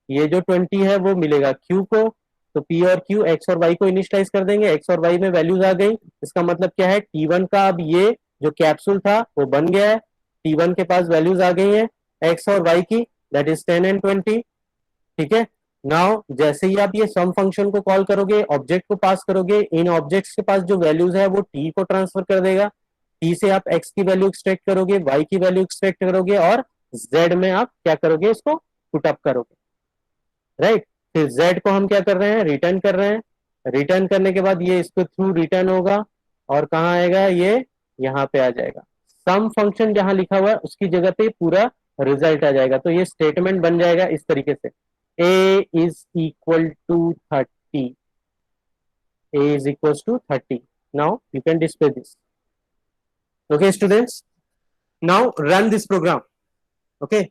ये जो 20 है वो मिलेगा Q को। तो P और Q, X और Y को इनिशियलाइज कर देंगे, X और Y में वैल्यूज आ गई। इसका मतलब क्या है, T1 का अब ये जो कैप्सूल था वो बन गया है, T1 के पास वैल्यूज आ गई हैं X और Y की, दैट इज 10 एंड 20। ठीक है, नाउ जैसे ही आप ये सम फंक्शन को कॉल करोगे, ऑब्जेक्ट को पास करोगे, इन ऑब्जेक्ट्स के पास जो वैल्यूज है वो टी को ट्रांसफर कर देगा। टी से आप एक्स की वैल्यू एक्सट्रैक्ट करोगे, वाई की वैल्यू एक्सट्रैक्ट करोगे, और जेड में आप क्या करोगे, इसको पुट अप करोगे, राइट। फिर जेड को हम क्या कर रहे हैं, रिटर्न कर रहे हैं। रिटर्न करने के बाद ये इसको थ्रू रिटर्न होगा, और कहाँ आएगा ये, यहाँ पे आ जाएगा। सम फंक्शन जहां लिखा हुआ है उसकी जगह पे पूरा रिजल्ट आ जाएगा। तो ये स्टेटमेंट बन जाएगा इस तरीके से, a is equal to 30. A is equals to 30. Now you can display this. Okay, students. Now run this program. Okay.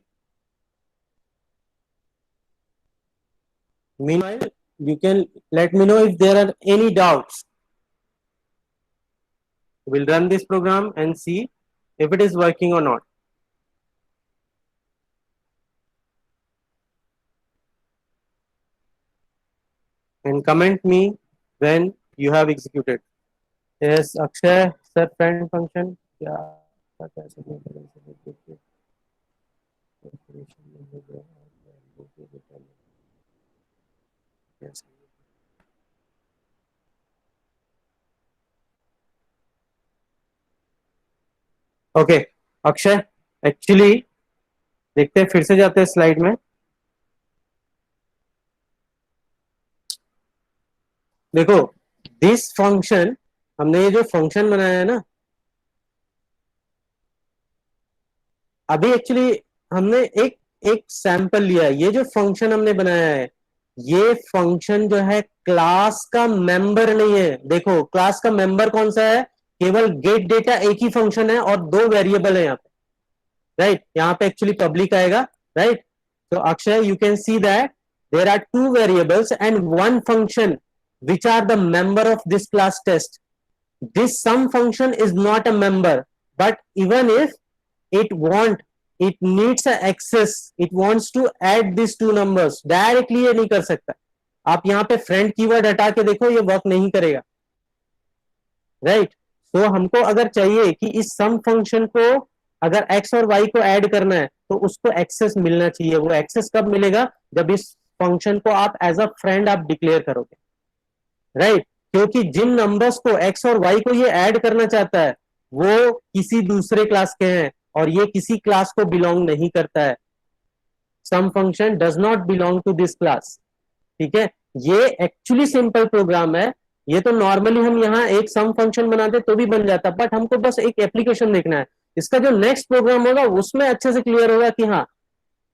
Meanwhile, you can let me know if there are any doubts. We'll run this program and see if it is working or not. And comment me when you have executed. Yes, Akshay, sir, friend function. Yeah. Yes. Okay Akshay, actually देखते हैं, फिर से जाते हैं slide में। देखो this function, हमने ये जो फंक्शन बनाया है ना, अभी एक्चुअली हमने एक एक सैंपल लिया है। ये जो फंक्शन हमने बनाया है, ये फंक्शन जो है क्लास का मेंबर नहीं है। देखो क्लास का मेंबर कौन सा है, केवल गेट डेटा एक ही फंक्शन है और दो वेरिएबल है यहाँ पे, राइट। यहाँ पे एक्चुअली पब्लिक आएगा, राइट। तो Akshay, you can see that there are two variables and one function which are the member of this class test. This sum function is not a member, but even if it needs a access, it wants to add these two numbers directly, ये नहीं कर सकता। आप यहाँ पे friend keyword हटा के देखो, ये वर्क नहीं करेगा, राइट। तो हमको अगर चाहिए कि इस सम फंक्शन को अगर x और y को ऐड करना है तो उसको एक्सेस मिलना चाहिए। वो एक्सेस कब मिलेगा, जब इस फंक्शन को आप एज अ फ्रेंड आप डिक्लेयर करोगे, राइट। क्योंकि जिन नंबर्स को x और y को ये ऐड करना चाहता है वो किसी दूसरे क्लास के हैं और ये किसी क्लास को बिलोंग नहीं करता है। Some function does not belong to this class, ठीक है। ये एक्चुअली सिंपल प्रोग्राम है। ये तो नॉर्मली हम यहाँ एक सम फंक्शन बनाते तो भी बन जाता, बट हमको बस एक एप्लीकेशन देखना है। इसका जो नेक्स्ट प्रोग्राम होगा उसमें अच्छे से क्लियर होगा कि हाँ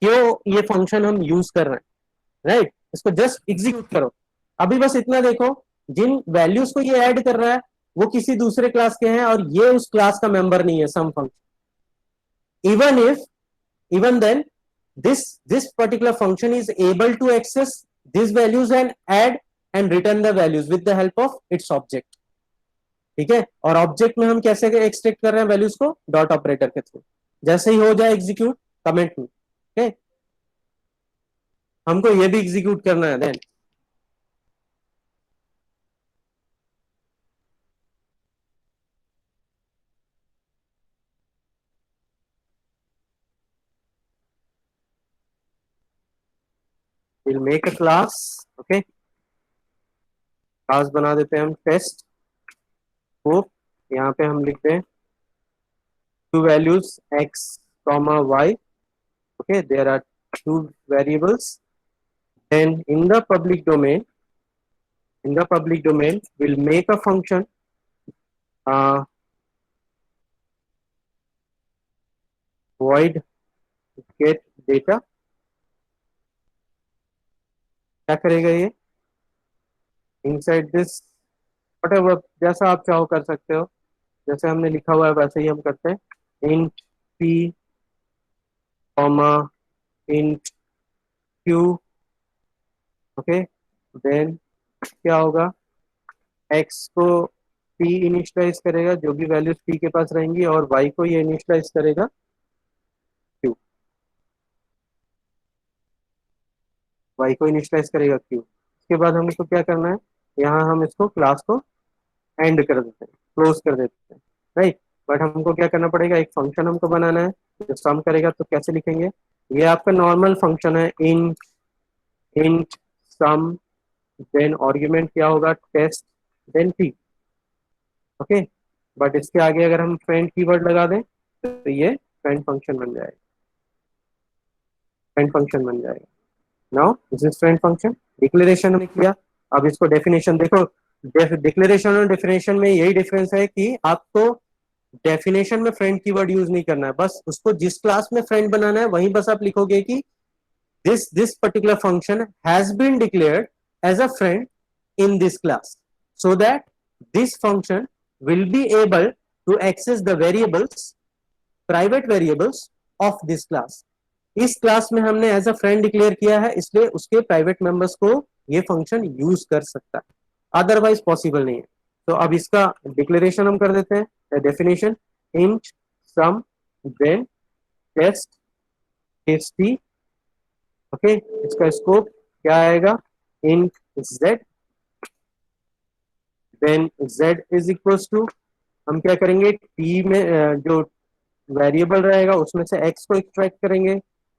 क्यों ये फंक्शन हम यूज कर रहे हैं, राइट। इसको जस्ट एग्जीक्यूट करो। अभी बस इतना देखो, जिन वैल्यूज को ये ऐड कर रहा है वो किसी दूसरे क्लास के हैं और ये उस क्लास का मेंबर नहीं है, some function. even then this particular function is able to access these values and add and return the values with the help of its object, ठीक है। और ऑब्जेक्ट में हम कैसे एक्सट्रैक्ट कर रहे हैं वैल्यूज को, डॉट ऑपरेटर के थ्रू। जैसे ही हो जाए एग्जीक्यूट, कमेंट में, ठीक है। हमको ये भी एग्जीक्यूट करना है then. we'll make a class, okay। Class बना देते हैं हम टेस्ट होप। यहाँ पे हम लिखते हैं two values x comma y, okay। there are two variables, then in the public domain we'll make a function void get data। क्या करेगा ये, इनसाइड दिस व्हाटएवर, जैसा आप चाहो कर सकते हो, जैसे हमने लिखा हुआ है वैसे ही हम करते हैं। Int p comma int q, okay. Then क्या होगा, x को p इनिशियलाइज करेगा, जो भी वैल्यूज p के पास रहेंगी, और y को ये इनिशियलाइज करेगा q, y को इनिशियलाइज करेगा q। इसके बाद हमको क्या करना है, यहाँ हम इसको क्लास को एंड कर देते हैं, क्लोज कर देते हैं, राइट। बट हमको क्या करना पड़ेगा, एक फंक्शन हमको बनाना है जो सम करेगा। तो कैसे लिखेंगे, ये आपका नॉर्मल फंक्शन है, इंट सम, देन आर्ग्यूमेंट क्या होगा, test, then p। Okay, but इसके आगे अगर हम फ्रेंड कीवर्ड लगा दें तो ये फ्रेंड फंक्शन बन जाएगा, फ्रेंड फंक्शन बन जाएगा। Now this is friend function. Declaration हमने किया, अब इसको डेफिनेशन देखो। डिक्लेरेशन और डेफिनेशन में यही डिफरेंस है कि आपको डेफिनेशन में फ्रेंड कीवर्ड यूज नहीं करना है, बस उसको जिस क्लास में फ्रेंड बनाना है वहीं बस आप लिखोगे कि this particular function has been declared as a friend in this class, so that this function will be able to access the variables, private variables of this class। इस क्लास में हमने एज अ फ्रेंड डिक्लेयर किया है, इसलिए उसके private members को ये function use कर सकता है, अदरवाइज पॉसिबल नहीं है। तो अब इसका डिक्लेरेशन हम कर देते हैं, definition int sum then test T. Okay, इसका स्कोप क्या आएगा, int z, then z is equals to, हम क्या करेंगे t में जो वेरिएबल रहेगा उसमें से x को एक्सट्रैक्ट करेंगे,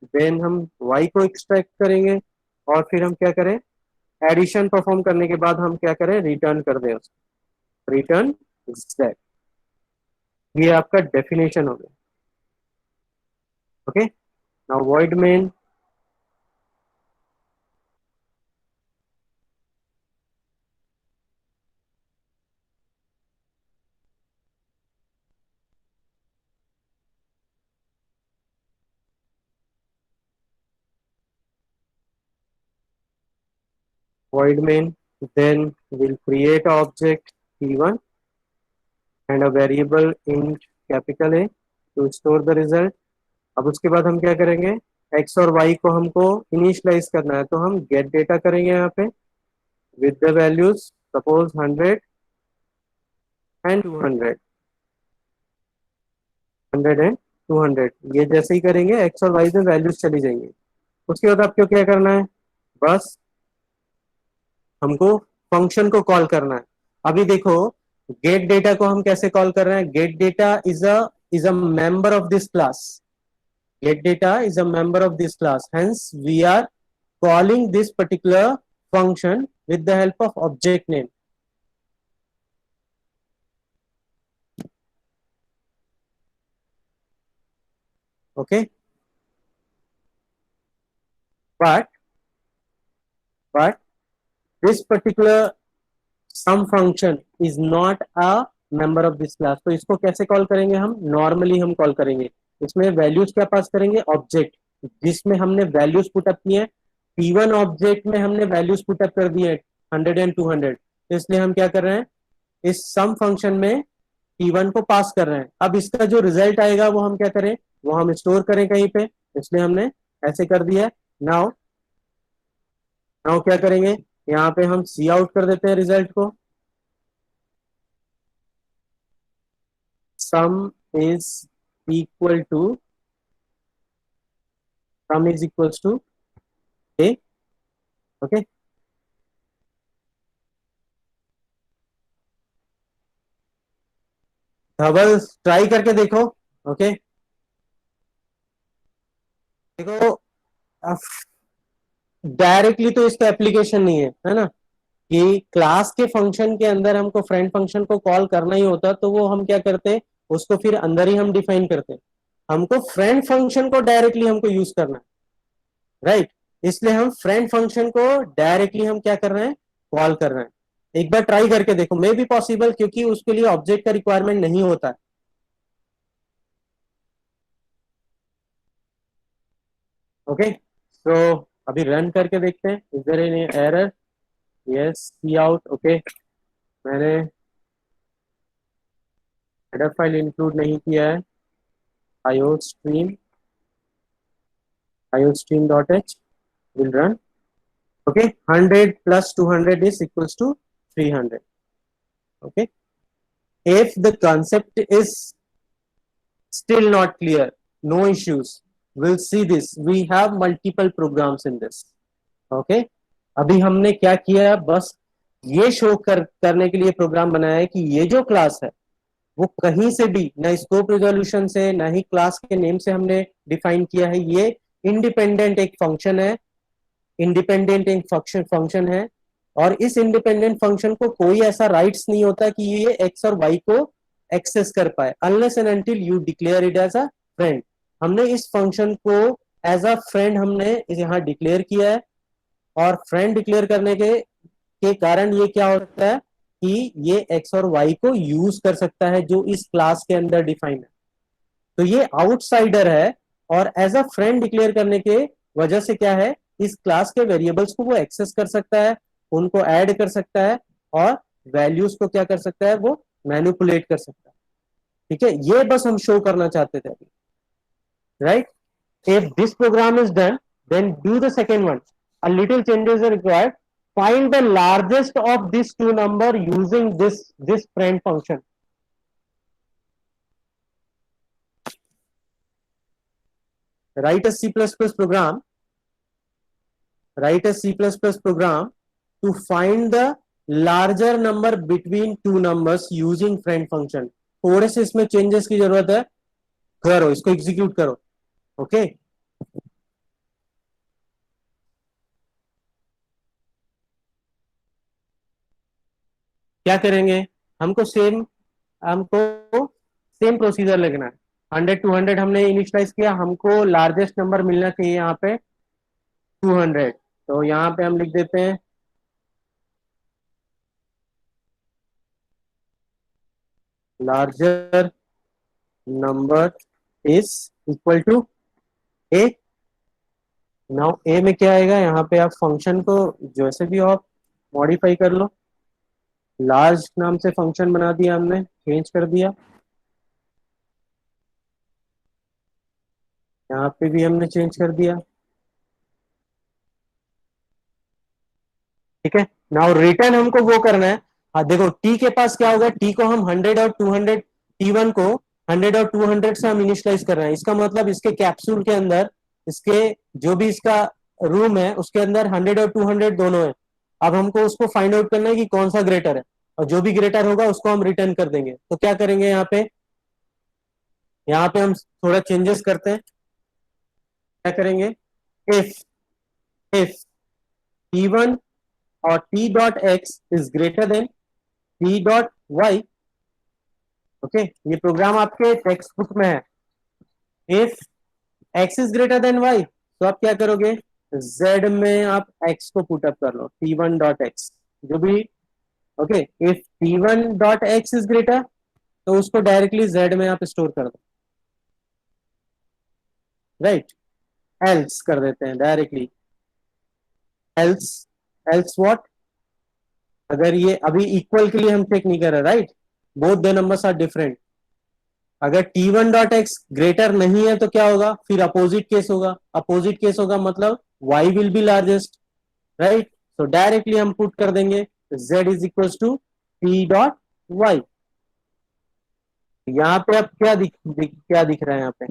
देन हम y को एक्सट्रैक्ट करेंगे, और फिर हम क्या करें, एडिशन परफॉर्म करने के बाद हम क्या करें, रिटर्न कर दें उसको, रिटर्न z। ये आपका डेफिनेशन हो गया। Okay, now void main, void main, then we'll create an object p1 and a variable int capital A to store the result। अब उसके बाद हम क्या करेंगे, x और y को हमको इनिशियलाइज करना है, तो हम गेट डेटा करेंगे यहाँ पे with the values, suppose 100 and 200, 100 and 200। ये जैसे ही करेंगे x और y में वैल्यूज चली जाएंगी। उसके बाद आपको क्या करना है, बस हमको फंक्शन को कॉल करना है। अभी देखो गेट डेटा को हम कैसे कॉल कर रहे हैं, gate data is a member of this class, get data is a member of this class, hence we are calling this particular function with the help of object name। okay, but this particular sum function is not a member of this class। तो इसको कैसे call करेंगे, हम normally हम call करेंगे, इसमें values क्या पास करेंगे, ऑब्जेक्ट जिसमें हमने वैल्यूज पुटअप किए हैं, p1 ऑब्जेक्ट में हमने वैल्यूज पुटअप कर दिए 100 एंड 200, तो इसलिए हम क्या कर रहे हैं, इस सम फंक्शन में p1 को पास कर रहे हैं। अब इसका जो रिजल्ट आएगा वो हम क्या करें, वो हम स्टोर करें कहीं पे, इसलिए हमने ऐसे कर दिया। नाउ नाउ क्या करेंगे, यहाँ पे हम सी आउट कर देते हैं रिजल्ट को, sum is equal to sum is equals to A. Okay, double try करके देखो। ओके, देखो डायरेक्टली तो इसका एप्लीकेशन नहीं है ना, कि क्लास के फंक्शन के अंदर हमको फ्रेंड फंक्शन को कॉल करना ही होता, तो वो हम क्या करते हैं, उसको फिर अंदर ही हम डिफाइन करते हैं। हमको फ्रेंड फंक्शन को डायरेक्टली हमको यूज करना है, राइट, इसलिए हम फ्रेंड फंक्शन को डायरेक्टली हम क्या कर रहे हैं, कॉल कर रहे हैं। एक बार ट्राई करके देखो, मे बी पॉसिबल, क्योंकि उसके लिए ऑब्जेक्ट का रिक्वायरमेंट नहीं होता है। ओके, सो अभी रन करके देखते हैं, is there any error, yes cout. Okay, मैंने हेडर फाइल इंक्लूड नहीं किया है, iostream.h will run। okay, 100 plus 200 is equals to 300। okay, if the concept is still not clear, no issues, we'll see this, we have multiple programs in this। okay, अभी हमने क्या किया, बस ये show करने के लिए प्रोग्राम बनाया है कि ये जो क्लास है वो कहीं से भी, ना स्कोप रिजोल्यूशन से ना ही क्लास के नेम से हमने डिफाइन किया है, ये इंडिपेंडेंट एक फंक्शन है इंडिपेंडेंट एक फंक्शन फंक्शन है, और इस इंडिपेंडेंट फंक्शन को कोई ऐसा राइट्स नहीं होता कि ये एक्स और वाई को एक्सेस कर पाए, unless and until you declare it as a friend. हमने इस फंक्शन को एज अ फ्रेंड हमने यहाँ डिक्लेयर किया है, और फ्रेंड डिक्लेयर करने के कारण ये क्या हो सकता है कि ये एक्स और वाई को यूज कर सकता है जो इस क्लास के अंदर डिफाइन है। तो ये आउटसाइडर है, और एज अ फ्रेंड डिक्लेयर करने के वजह से क्या है, इस क्लास के वेरिएबल्स को वो एक्सेस कर सकता है, उनको ऐड कर सकता है, और वैल्यूज को क्या कर सकता है, वो मैनिपुलेट कर सकता है। ठीक है, ये बस हम शो करना चाहते थे अभी, right. If this program is done, then do the second one. A little changes are required. Find the largest of these two number using this friend function. Write a C++ program. Write a C++ program to find the larger number between two numbers using friend function. थोड़े से इसमें changes की जरूरत है, करो इसको execute करो। Okay okay? क्या करेंगे, हमको सेम प्रोसीजर लिखना है। 100 200 हमने इनिशियलाइज किया, हमको लार्जेस्ट नंबर मिलना चाहिए यहाँ पे 200। तो यहाँ पे हम लिख देते हैं larger number is equal to A. Now A में क्या आएगा, यहाँ पे आप फंक्शन को जैसे भी हो आप मॉडिफाई कर लो। लार्ज नाम से फंक्शन बना दिया हमने, चेंज कर दिया। यहाँ पे भी हमने चेंज कर दिया। ठीक है, नाउ रिटर्न हमको वो करना है। हाँ देखो, टी के पास क्या होगा, टी को हम 100 और 200, T1 को 100 और 200 से हम इनिशियलाइज कर रहे हैं। इसका मतलब इसके कैप्सूल के अंदर, इसके जो भी इसका रूम है उसके अंदर 100 और 200 दोनों है। अब हमको उसको फाइंड आउट करना है कि कौन सा ग्रेटर है, और जो भी ग्रेटर होगा उसको हम रिटर्न कर देंगे। तो क्या करेंगे, यहाँ पे हम थोड़ा चेंजेस करते हैं। क्या करेंगे, इफ इफ T1 और T dot x is greater than T dot y. Okay, ये प्रोग्राम आपके टेक्स्ट बुक में है। If x is greater than y, तो आप क्या करोगे, जेड में आप एक्स को पुट अप कर लो, T1 डॉट एक्स जो भी। Okay, if T1 dot x is greater, तो उसको डायरेक्टली जेड में आप स्टोर कर दो, राइट। एल्स कर देते हैं डायरेक्टली, एल्स एल्स व्हाट, अगर ये अभी इक्वल के लिए हम चेक नहीं कर रहे, right, both the numbers are different. अगर T1 डॉट एक्स ग्रेटर नहीं है तो क्या होगा, फिर अपोजिट केस होगा। अपोजिट केस होगा मतलब y will be largest, right. तो डायरेक्टली हम पुट कर देंगे z is equal to T dot y. यहाँ पे अब क्या दिख रहा है, यहाँ पे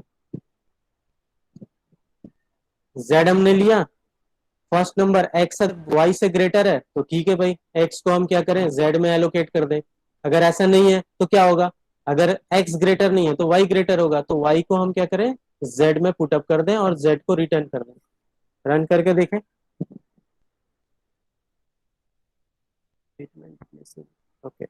z हमने लिया, फर्स्ट नंबर x y से ग्रेटर है तो ठीक है भाई, x को हम क्या करें, z में एलोकेट कर दें। अगर ऐसा नहीं है तो क्या होगा, अगर x ग्रेटर नहीं है तो y ग्रेटर होगा, तो y को हम क्या करें, z में पुटअप कर दें और z को रिटर्न कर दें। रन करके देखें। Okay,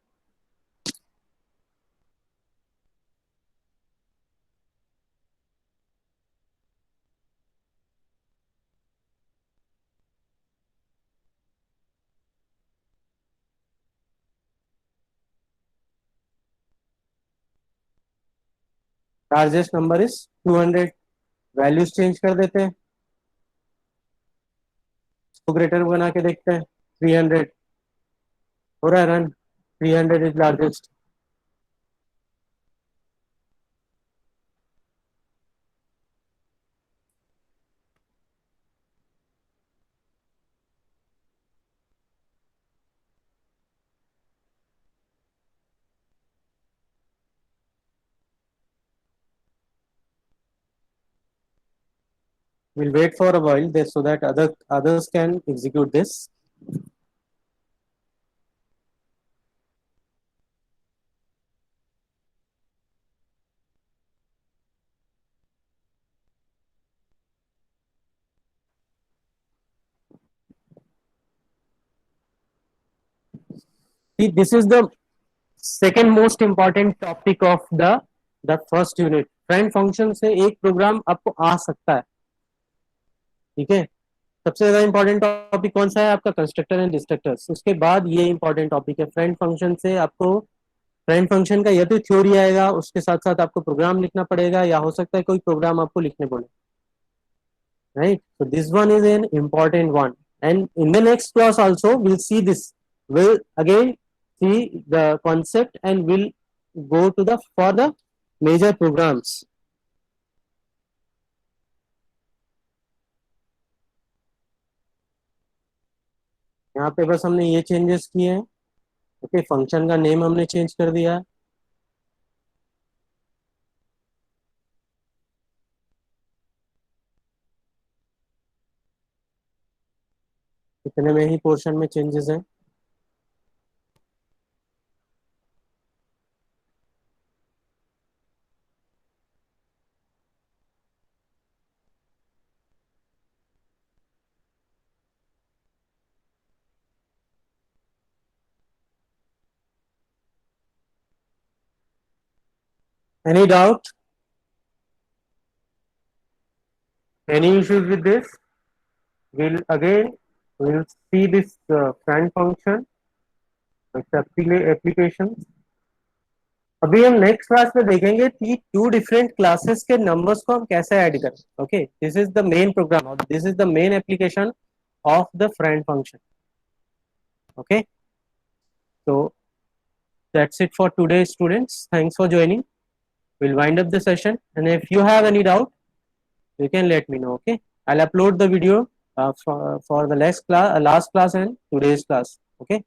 largest number is 200। Values change कर देते हैं, तो ग्रेटर बना के देखते हैं। 300 हो रहा है run, 300 is largest. We'll wait for a while there so that others can execute this. See, this is the second most important topic of the first unit. Friend function से एक प्रोग्राम आपको आ सकता है. ठीक है. सबसे ज्यादा इंपॉर्टेंट टॉपिक कौन सा है आपका? Constructor and destructors. उसके बाद ये इंपॉर्टेंट टॉपिक है फ्रेंड फंक्शन से. आपको फ्रेंड फंक्शन का या तो थ्योरी आएगा, उसके साथ साथ आपको प्रोग्राम लिखना पड़ेगा, या हो सकता है कोई प्रोग्राम आपको लिखने बोले. Right, so this one is an important one, and in the next class also we'll see this. We'll again see the concept and we'll go to the for the major programs. यहाँ पे बस हमने ये changes किए हैं. Okay, function का name हमने change कर दिया. इतने में ही पोर्शन में चेंजेस हैं. Any doubt? Any issues with this? We'll see this friend function, application. अभी हम नेक्स्ट क्लास में देखेंगे कि टू डिफरेंट क्लासेस के नंबर्स को हम कैसे ऐड करें. Okay, this is the main program और this is the main application of the friend function. Okay, so that's it for today, students. Thanks for joining. We'll wind up the session, and if you have any doubt you can let me know. Okay, I'll upload the video for the last class and today's class. Okay.